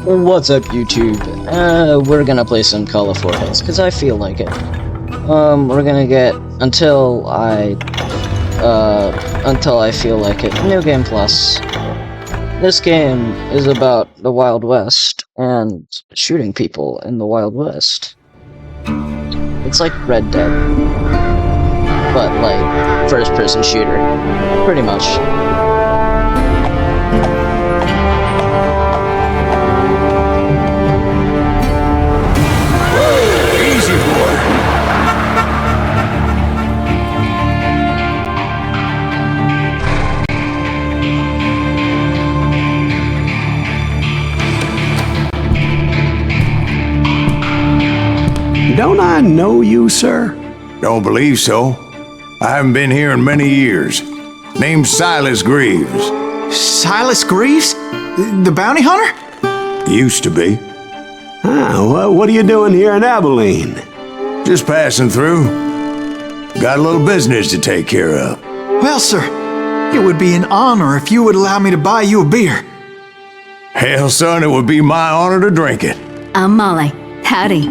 What's up, YouTube? We're gonna play some Call of Juarez, because I feel like it. We're gonna get, until I feel like it, New Game Plus. This game is about the Wild West, and shooting people in the Wild West. It's like Red Dead, but like, first-person shooter, pretty much. Don't I know you, sir? Don't believe so. I haven't been here in many years. Name's Silas Greaves. Silas Greaves? The bounty hunter? Used to be. Well, what are you doing here in Abilene? Just passing through. Got a little business to take care of. Well, sir, it would be an honor if you would allow me to buy you a beer. Hell, son, it would be my honor to drink it. I'm Molly. Howdy.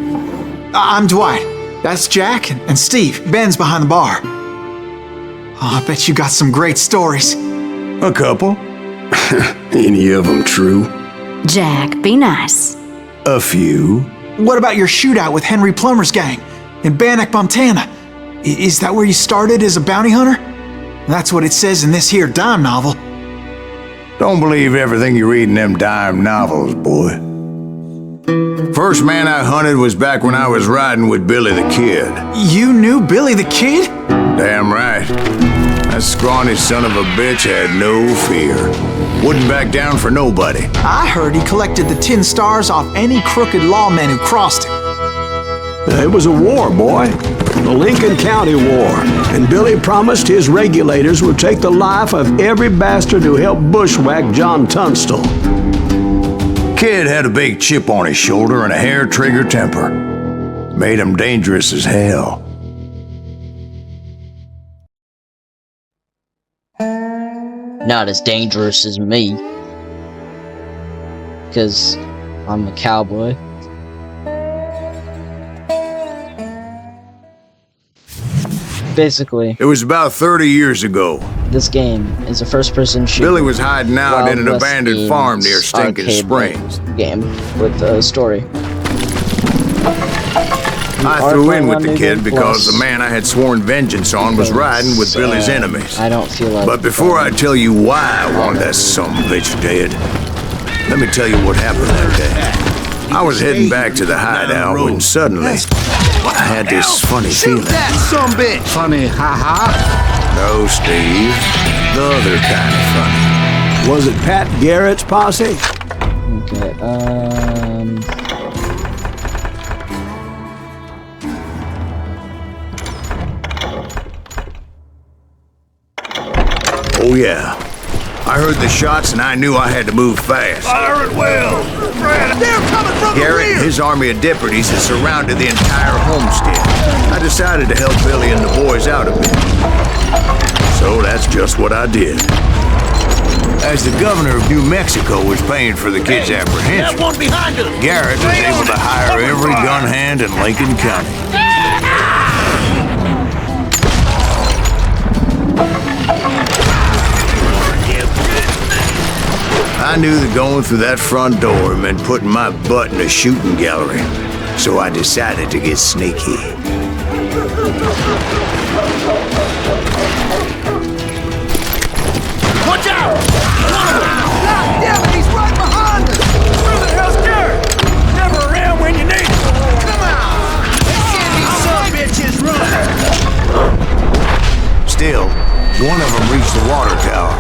I'm Dwight. That's Jack and Steve. Ben's behind the bar. Oh, I bet you got some great stories. A couple. Any of them true? Jack, be nice. A few. What about your shootout with Henry Plummer's gang in Bannock, Montana? Is that where you started as a bounty hunter? That's what it says in this here dime novel. Don't believe everything you read in them dime novels, boy. First man I hunted was back when I was riding with Billy the Kid. You knew Billy the Kid? Damn right. That scrawny son of a bitch had no fear. Wouldn't back down for nobody. I heard he collected the 10 stars off any crooked lawmen who crossed him. It was a war, boy. The Lincoln County War. And Billy promised his regulators would take the life of every bastard who helped bushwhack John Tunstall. Kid had a big chip on his shoulder and a hair-trigger temper. Made him dangerous as hell. Not as dangerous as me, because I'm a cowboy. Basically, It was about 30 years ago. this game is a first-person shooter. Billy was hiding out in an Wild West abandoned farm near Games Stinking arcade Springs. game with a story. I threw in with the kid because the man I had sworn vengeance on was riding with Billy's enemies. I don't feel like. But before I tell you why I wanted that sumbitch dead, let me tell you what happened that day. I was heading back to the hideout when suddenly I had this funny feeling. That sumbitch! Funny, haha. No, Steve. The other kind of funny. Was it Pat Garrett's posse? Okay, Oh, yeah. I heard the shots and I knew I had to move fast. Fire it well! They're coming from Garrett the and rear! his army of deputies had surrounded the entire homestead. I decided to help Billy and the boys out a bit. So that's just what I did. As the governor of New Mexico was paying for the kid's apprehension, That one behind us! Garrett was able to hire every gun hand in Lincoln County. I knew that going through that front door meant putting my butt in a shooting gallery, so I decided to get sneaky. Watch out! God damn it, he's right behind us! Where the hell's Garrett? Never around when you need him! Come on! Let's get these sumbitches running! Still, one of them reached the water tower.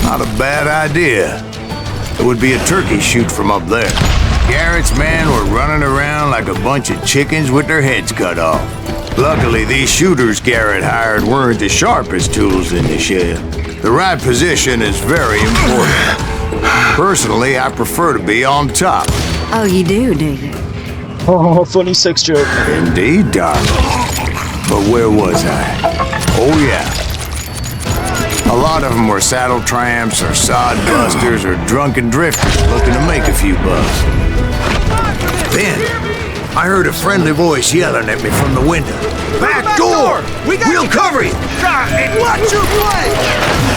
Not a bad idea. It would be a turkey shoot from up there. Garrett's men were running around like a bunch of chickens with their heads cut off. Luckily, these shooters Garrett hired weren't the sharpest tools in the shed. The right position is very important. Personally, I prefer to be on top. Oh, you do you? oh, funny sex joke. Indeed, darling. But where was I? Oh, yeah. A lot of them were saddle tramps or sod busters or drunken drifters looking to make a few bucks. Then, I heard a friendly voice yelling at me from the window. Back door! We'll cover you! Watch your play!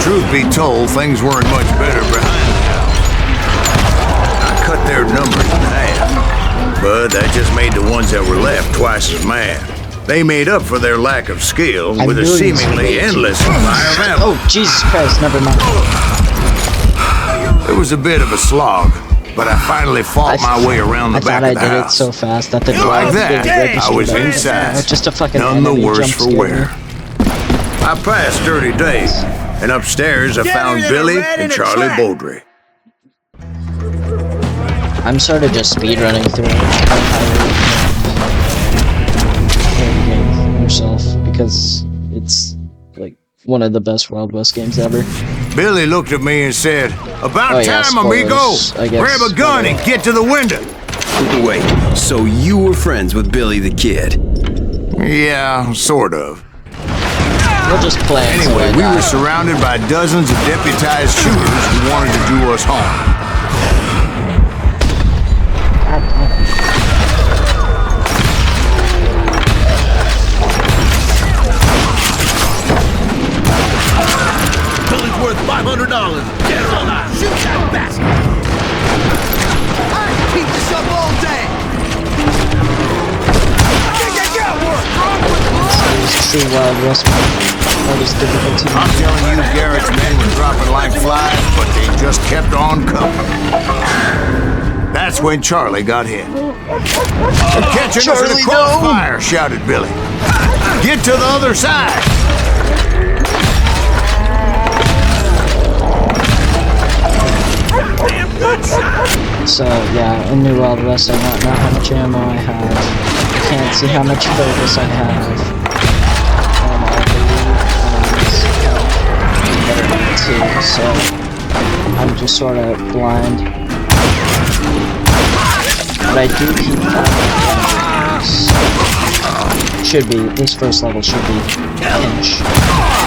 Truth be told, things weren't much better behind the house. I cut their numbers in half, but that just made the ones that were left twice as mad. They made up for their lack of skill with a seemingly endless supply of ammo. Oh, Jesus Christ, never mind. It was a bit of a slog, but I finally fought my way around the back of the I thought I did it house. so fast that the door Like didn't that, break I was the inside, just a fucking none the enemy worse jump for scare. wear. I passed Dirty Dave, and upstairs I found Billy and Charlie Baldry. I'm sort of just speedrunning through it. Yourself, because it's like one of the best Wild West games ever. Billy looked at me and said, "About Oh, yeah, time, amigo! spoilers, I guess. Grab a gun and get to the window!" Wait, so you were friends with Billy the Kid? Yeah, sort of. We'll just play until Anyway, I we die. were surrounded by dozens of deputized shooters who wanted to do us harm. God damn. Billy's worth $500. Get her alive. Shoot that bastard. I can keep this up all day. Get work. True Wild West. That is difficult to I'm telling you, Garrett's men were dropping like flies, but they just kept on coming. That's when Charlie got hit. "They're catching us in the crossfire," shouted Billy. "Get to the other side!" So yeah, in New Wild West I don't know how much ammo I have. I can't see how much focus I have. I believe better than two, so I'm just sort of blind. But I do keep enemies. Should be, this first level should be pinch.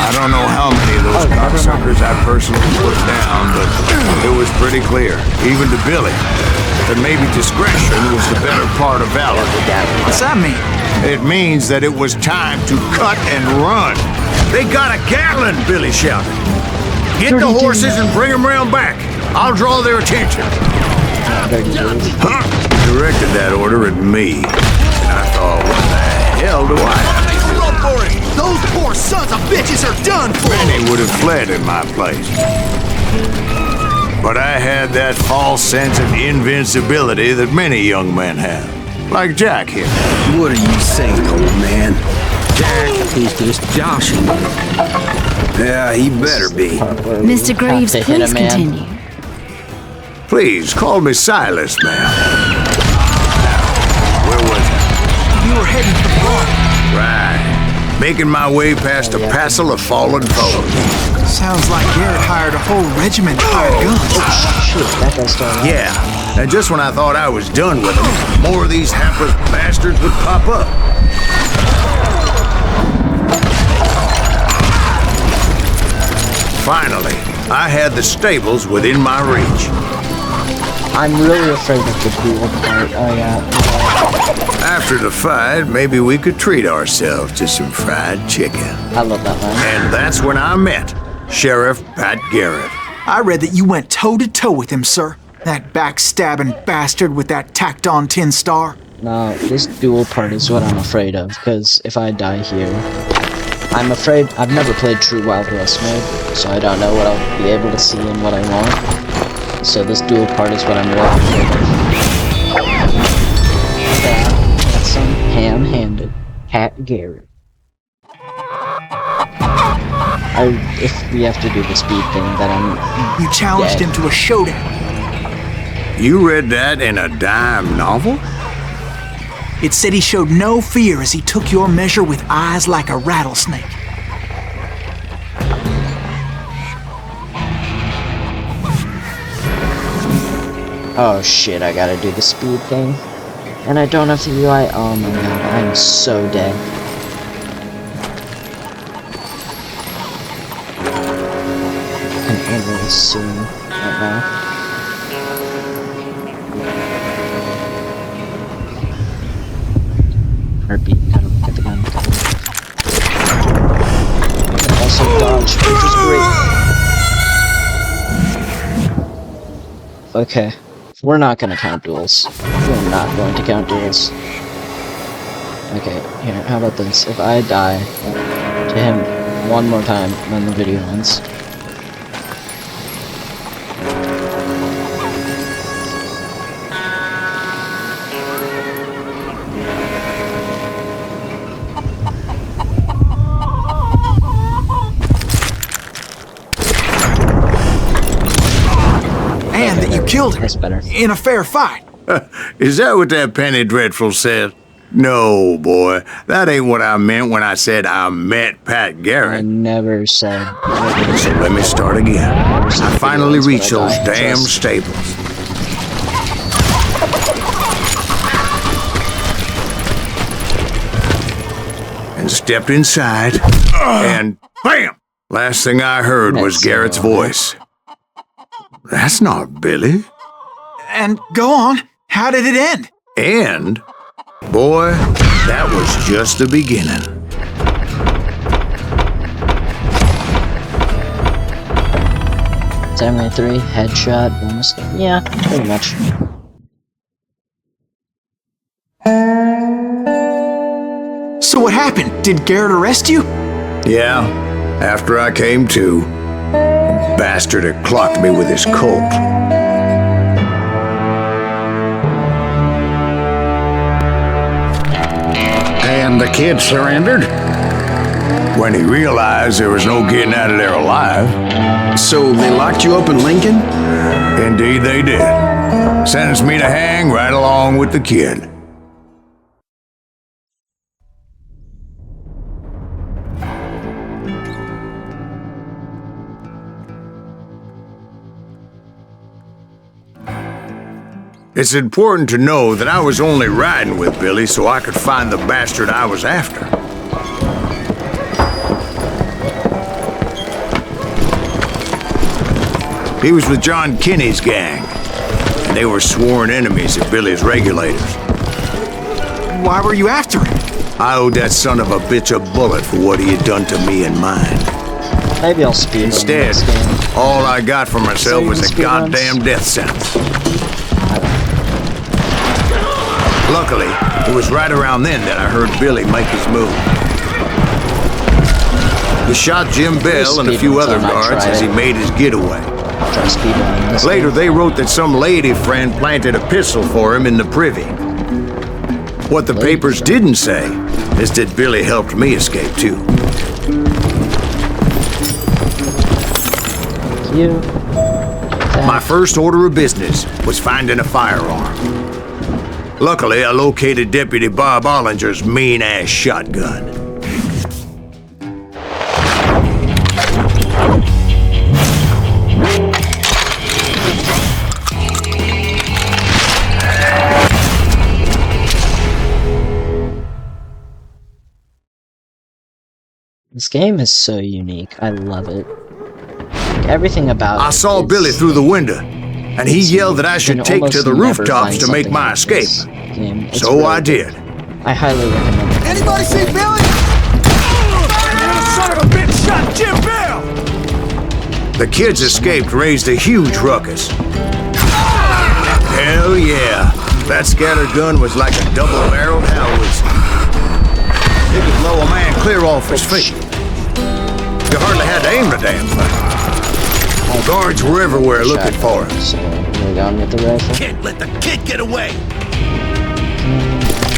I don't know how many of those cocksuckers I personally put down, but it was pretty clear, even to Billy, that maybe discretion was the better part of valor. What's that mean? It means that it was time to cut and run. "They got a Gatlin!" Billy shouted. "Get the horses and bring them round back. I'll draw their attention." Huh? Directed that order at me, and I thought, what the hell do I have to do? Run for it. Those poor sons of bitches are done for. Many would have fled in my place. But I had that false sense of invincibility that many young men have. Like Jack here. What are you saying, old man? Jack is just joshing you. Yeah, he better be. Mr. Graves, please continue. Please, call me Silas, ma'am. Now, where was I? You were heading for the bar. Right. Making my way past a passel of fallen foes. Sounds like Garrett hired a whole regiment of hired guns. Shit, that guy's still alive. Yeah, and just when I thought I was done with them, more of these hapless bastards would pop up. Finally, I had the stables within my reach. I'm really afraid of the duel part. Oh yeah. After the fight, maybe we could treat ourselves to some fried chicken. I love that line. And that's when I met Sheriff Pat Garrett. I read that you went toe-to-toe with him, sir. That backstabbing bastard with that tacked-on tin star. No, this duel part is what I'm afraid of, because if I die here, I'm afraid I've never played true Wild West mode, so I don't know what I'll be able to see and what I want. So this duel part is what I'm really afraid of. Yeah, that's some ham-handed Pat Garrett. If we have to do the speed thing, then I'm You challenged dead. him to a showdown. You read that in a dime novel? It said he showed no fear as he took your measure with eyes like a rattlesnake. Oh shit, I gotta do the speed thing. And I don't have the UI. Oh my god, I'm so dead. fucking anally soon right now. Heartbeat, gotta look at the gun, gotta look. And also dodge, which is great. Okay. We're not gonna count duels. We're not going to count duels. Okay, here, how about this? If I die to him one more time, then the video ends. And that you killed him. That's better. In a fair fight. Is that what that Penny Dreadful said? No, boy. That ain't what I meant when I said I met Pat I Garrett. never said. So let me start again. I finally reached those damn Trust. stables. And stepped inside, and BAM! Last thing I heard was That's Garrett's voice. That's not Billy. And go on. How did it end? And, boy, that was just the beginning. 73, headshot, bonus. Yeah, pretty much. So what happened? Did Garrett arrest you? Yeah, after I came to, bastard had clocked me with his Colt. And the kid surrendered? When he realized there was no getting out of there alive. So they locked you up in Lincoln? Indeed they did. Sentenced me to hang right along with the kid. It's important to know that I was only riding with Billy so I could find the bastard I was after. He was with John Kinney's gang, and they were sworn enemies of Billy's regulators. Why were you after him? I owed that son of a bitch a bullet for what he had done to me and mine. Maybe I'll speed Instead, this game. all I got for myself So was you a speed runs? goddamn death sentence. Luckily, it was right around then that I heard Billy make his move. He shot Jim Bell and a few other guards as he made his getaway. Try speedrunning this Later, game. they wrote that some lady friend planted a pistol for him in the privy. What the papers didn't say is that Billy helped me escape too. You. My first order of business was finding a firearm. Luckily, I located Deputy Bob Ollinger's mean-ass shotgun. This game is so unique. I love it. Like, everything about it. I saw is- Billy through the window, and he yelled that I you should can take to almost the never rooftops find to make something my like escape. this game. It's So really I good. did. I highly recommend it. Anybody see Billy? You son of a bitch shot Jim Bell! The kids escaped, raised a huge ruckus. Hell yeah. That scatter gun was like a double-barreled howitzer. It could blow a man clear off his feet. You hardly had to aim the damn thing. Guards were everywhere looking for us. So, we're down with the rifle. Can't let the kid get away.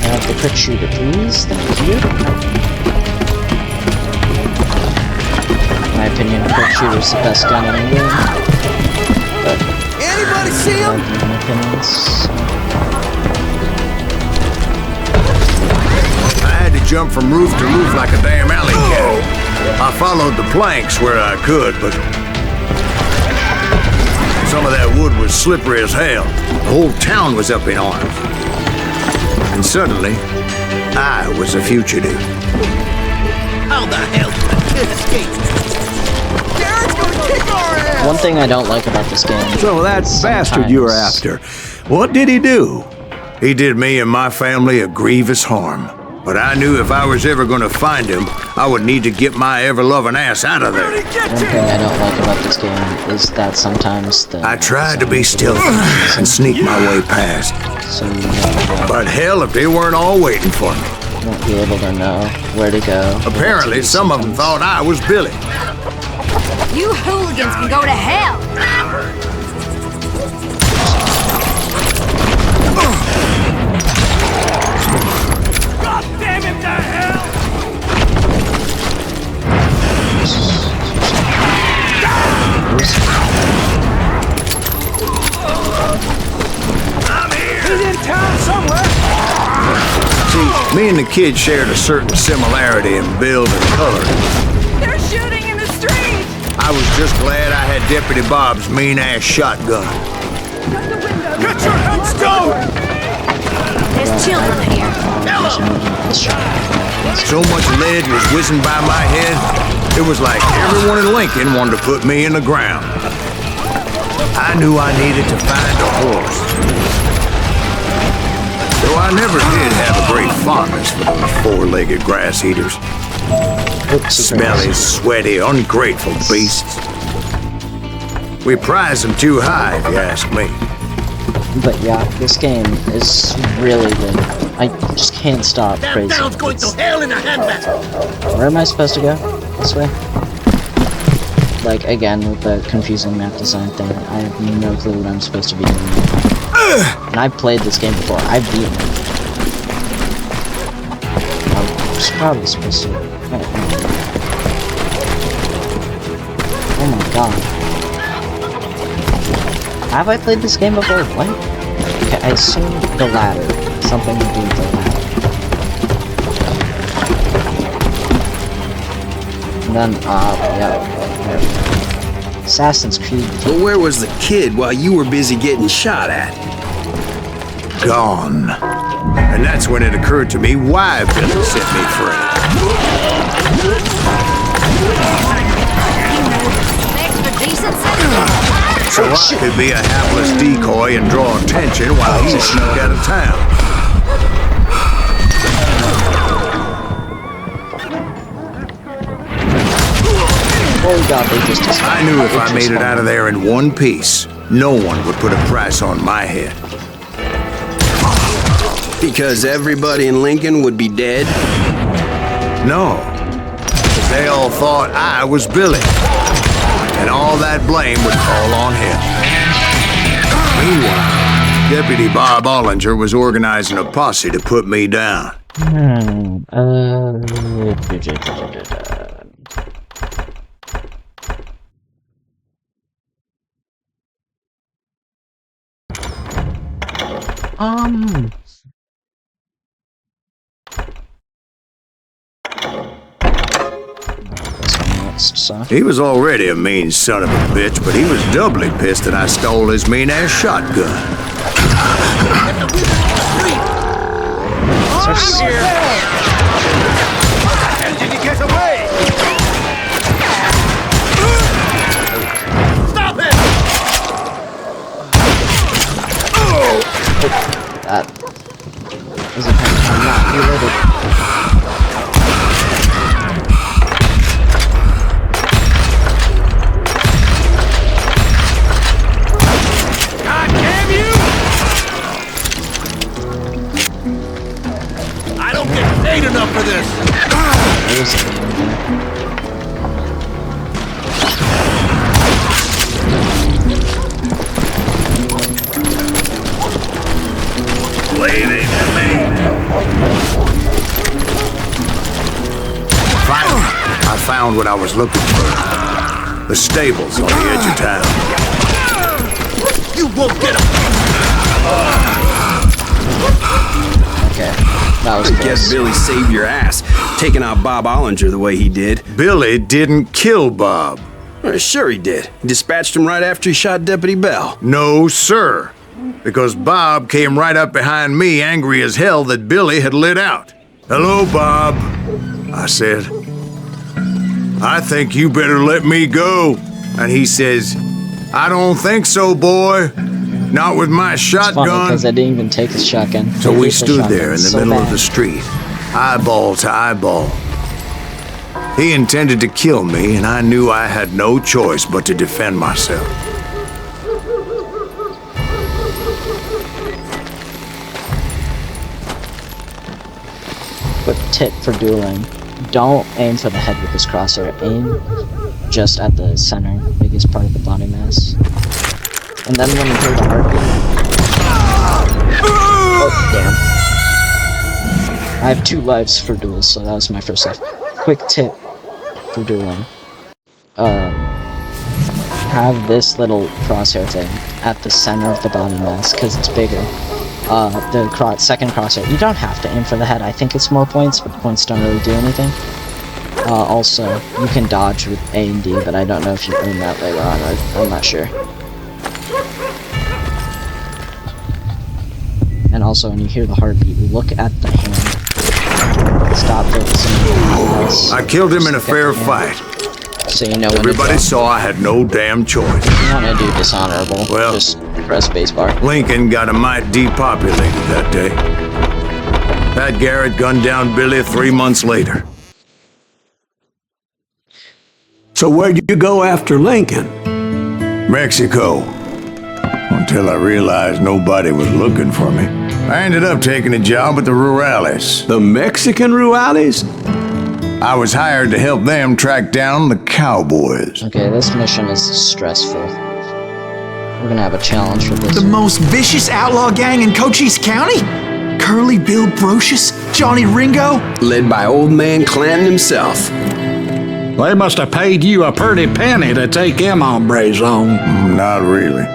Have the quick shooter, please. Thank you. In my opinion, a quick shooter is the best gun in the game. But Anybody see him? my opinions. I had to jump from roof to roof like a damn alley cat. I followed the planks where I could, but some of that wood was slippery as hell. The whole town was up in arms. And suddenly, I was a fugitive. How the hell did the kid escape? Gary! One thing I don't like about this game. So that bastard you were after, what did he do? He did me and my family a grievous harm. But I knew if I was ever gonna find him, I would need to get my ever-loving ass out of there. One thing I don't like about this game is that sometimes I tried to be stealthy and sneak my way past. So But hell, if they weren't all waiting for me. you won't be able to know where to go. Apparently, some of them thought I was Billy. You hooligans can go to hell! God damn him to hell! I'm here! He's in town somewhere! See, me and the kid shared a certain similarity in build and color. They're shooting in the street! I was just glad I had Deputy Bob's mean-ass shotgun. Get your heads down! There's children here. So much lead was whizzing by my head, it was like everyone in Lincoln wanted to put me in the ground. I knew I needed to find a horse. Though I never did have a great fondness for those four-legged grass eaters. Smelly, sweaty, ungrateful beasts. We prize them too high, if you ask me. But yeah, this game is really good. I just can't stop praising it. Going to hell in a handbasket! Where am I supposed to go? This way? Like, again, with the confusing map design thing, I have no clue what I'm supposed to be doing. And I've played this game before. I've beaten it. I'm just probably supposed to... Oh my god. Have I played this game before? What? Okay, I assume the ladder. Something to do with the ladder. And then, yeah. Assassin's Creed. But where was the kid while you were busy getting shot at? Gone. And that's when it occurred to me why Billy set me free. Thanks for decency. So I could be a hapless decoy and draw attention while he snuck out of town. Oh god, they just... I knew if I made it out of there in one piece, no one would put a price on my head. Because everybody in Lincoln would be dead? No. Because they all thought I was Billy. And all that blame would fall on him. Meanwhile, Deputy Bob Ollinger was organizing a posse to put me down. He was already a mean son of a bitch, but he was doubly pissed that I stole his mean-ass shotgun. How did you get away? Stop it! That is a pen. I'm not reloaded. Enough for this! Leave it to me. Finally, I found what I was looking for. The stables on the edge of town. You won't get him! Okay, that was I guess Billy saved your ass, taking out Bob Ollinger the way he did. Billy didn't kill Bob. Well, sure he did. He dispatched him right after he shot Deputy Bell. No, sir. Because Bob came right up behind me, angry as hell that Billy had lit out. "Hello, Bob," I said. "I think you better let me go." And he says, I don't think so, boy. Not with my It's funny shotgun. because I didn't even take his shotgun. So They we hate the stood there in shotguns the so middle of bad. the street, eyeball to eyeball. He intended to kill me, and I knew I had no choice but to defend myself. Quick tip for dueling. Don't aim for the head with this crosshair. Aim just at the center, biggest part of the body mass. And then when you hear the heartbeat... Oh, damn. I have 2 lives for duels, so that was my first life. Quick tip for dueling. Have this little crosshair thing at the center of the body mass, because it's bigger. The second crosshair. You don't have to aim for the head. I think it's more points, but the points don't really do anything. Also, you can dodge with A and D, but I don't know if you aim that later on. I'm not sure. And also, when you hear the heartbeat, look at the hand. Stop focusing on anything else. I killed him in a Just look fair at the hand, fight. so you know when Everybody to saw I had no damn choice. you want to do dishonorable. Well- Just press spacebar. Lincoln got a mite depopulated that day. Pat Garrett gunned down Billy 3 months later. So where'd you go after Lincoln? Mexico. Until I realized nobody was looking for me. I ended up taking a job at the Rurales. The Mexican Ruales? I was hired to help them track down the cowboys. Okay, this mission is stressful. We're gonna have a challenge for this. The most vicious outlaw gang in Cochise County? Curly Bill Brocious? Johnny Ringo? Led by old man Clanton himself. They must have paid you a pretty penny to take them hombres on. Not really.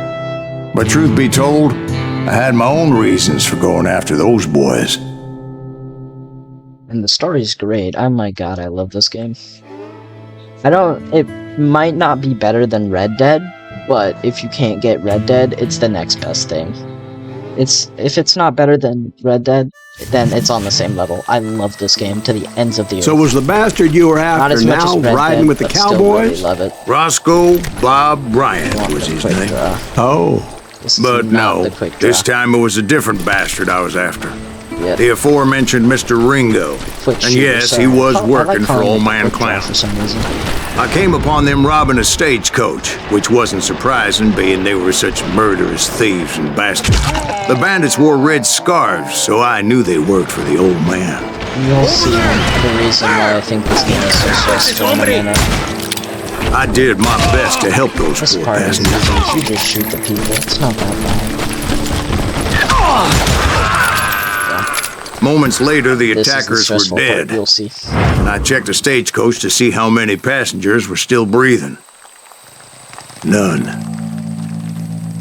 But truth be told, I had my own reasons for going after those boys. And the story's great. Oh my god, I love this game. It might not be better than Red Dead, but if you can't get Red Dead, it's the next best thing. If it's not better than Red Dead, then it's on the same level. I love this game to the ends of the earth. So was the bastard you were Not after as much now as Red riding Dead, with the but still really cowboys? love it. Roscoe Bob Bryant Want was the his quick name. draw. Oh. This is But not no, the quick this draw. time it was a different bastard I was after. Yep. The aforementioned Mr. Ringo. Quick And shooter, yes, so he was I like working for calling it old the man quick draw Clanton. for some reason. I came upon them robbing a stagecoach, which wasn't surprising, being they were such murderous thieves and bastards. The bandits wore red scarves, so I knew they worked for the old man. You'll see the reason why I think this game is so stressful in a minute. I did my best to help those This poor part is passengers. easy. You just shoot the people. It's not that bad. Moments later, the This is the attackers were stressful part. dead, You'll see. and I checked the stagecoach to see how many passengers were still breathing. None.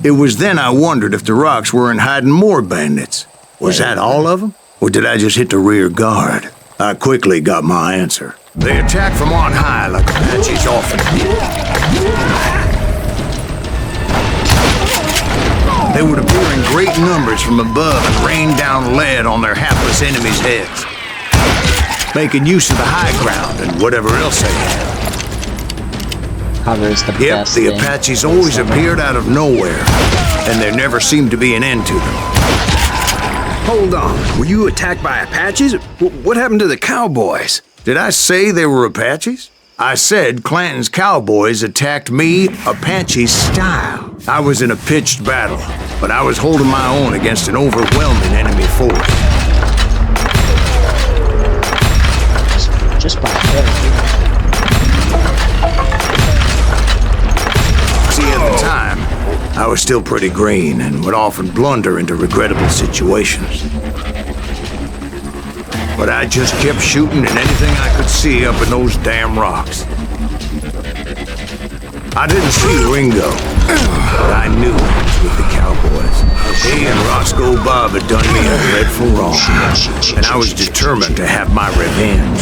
It was then I wondered if the rocks weren't hiding more bandits. Was that all of them? Or did I just hit the rear guard? I quickly got my answer. They attacked from on high like Apaches often did. They would appear in great numbers from above and rain down lead on their hapless enemies' heads, making use of the high ground and whatever else they had. Cover is the Yep, best the thing. Apaches always appeared out of nowhere, and there never seemed to be an end to them. Hold on. Were you attacked by Apaches? What happened to the cowboys? Did I say they were Apaches? I said Clanton's cowboys attacked me Apache style. I was in a pitched battle, but I was holding my own against an overwhelming enemy force. Just by a hair. See, at the time, I was still pretty green and would often blunder into regrettable situations. But I just kept shooting at anything I could see up in those damn rocks. I didn't see Ringo, but I knew he was with the cowboys. He and Roscoe Bob had done me a dreadful wrong, and I was determined to have my revenge.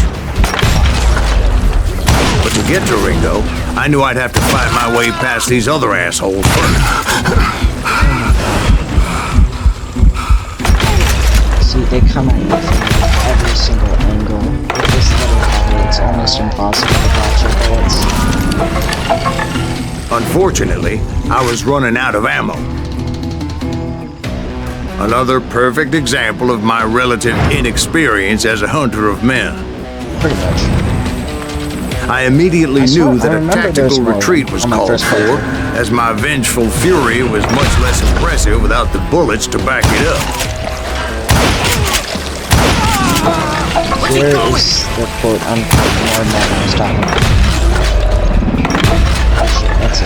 But to get to Ringo, I knew I'd have to fight my way past these other assholes first. See, they come at you from every single angle. With this little body, it's almost impossible to dodge your bullets. Unfortunately, I was running out of ammo. Another perfect example of my relative inexperience as a hunter of men. Pretty much. I immediately knew that a tactical retreat was on my called first for, playthrough. as my vengeful fury was much less impressive without the bullets to back it up. Here is the quote unquote more man I was talking about. That's a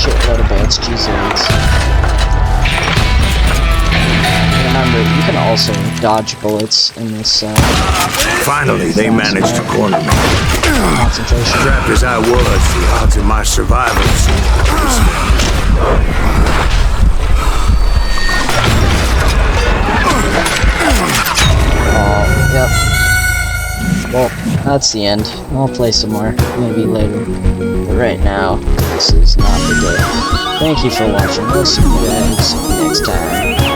shitload of bullets, Jesus. Remember, you can also dodge bullets in this, Finally, they managed to corner me. concentration. Trapped as I was, the odds of my survival seemed Yep. Well, that's the end. I'll play some more, maybe later. But right now, this is not the day. Thank you for watching. We'll see you guys next time.